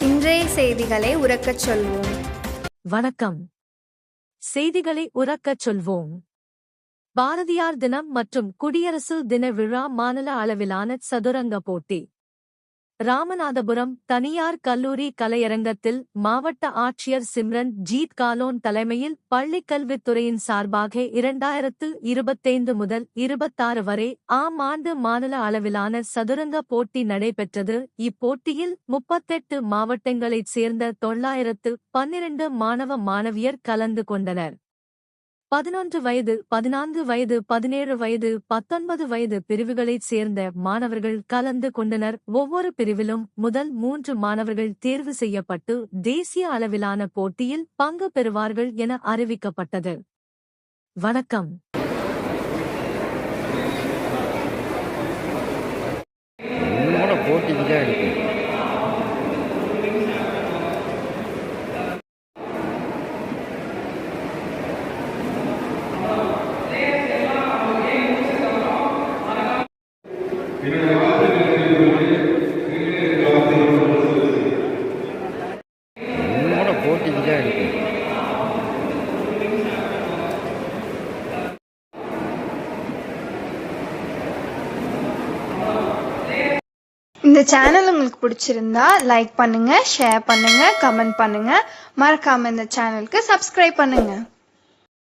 இன்றைய செய்திகளை உரக்கச் சொல்வோம். வணக்கம். செய்திகளை உரக்கச் சொல்வோம். பாரதியார் தினம் மற்றும் குடியரசு தின விழா மாநில அளவிலான சதுரங்க போட்டி. ராமநாதபுரம் தனியார் கல்லூரி கலையரங்கத்தில் மாவட்ட ஆட்சியர் சிம்ரன் ஜீத் காலோன் தலைமையில் பள்ளிக்கல்வித்துறையின் சார்பாக 2025 முதல் 26 வரை ஆம் ஆண்டு மாநில அளவிலான சதுரங்க போட்டி நடைபெற்றது. இப்போட்டியில் 38 மாவட்டங்களைச் சேர்ந்த 912 மாணவ மாணவியர் கலந்து கொண்டனர். 11 வயது, 14 வயது, 17 வயது, 19 வயது பிரிவுகளைச் சேர்ந்த மாணவர்கள் கலந்து கொண்டனர். ஒவ்வொரு பிரிவிலும் முதல் 3 மாணவர்கள் தேர்வு செய்யப்பட்டு தேசிய அளவிலான போட்டியில் பங்கு பெறுவார்கள் என அறிவிக்கப்பட்டது. வணக்கம். இந்த சேனல் உங்களுக்கு பிடிச்சிருந்தா லைக் பண்ணுங்க, ஷேர் பண்ணுங்க, கமெண்ட் பண்ணுங்க. மறக்காம இந்த சேனலுக்கு சப்ஸ்கிரைப் பண்ணுங்க.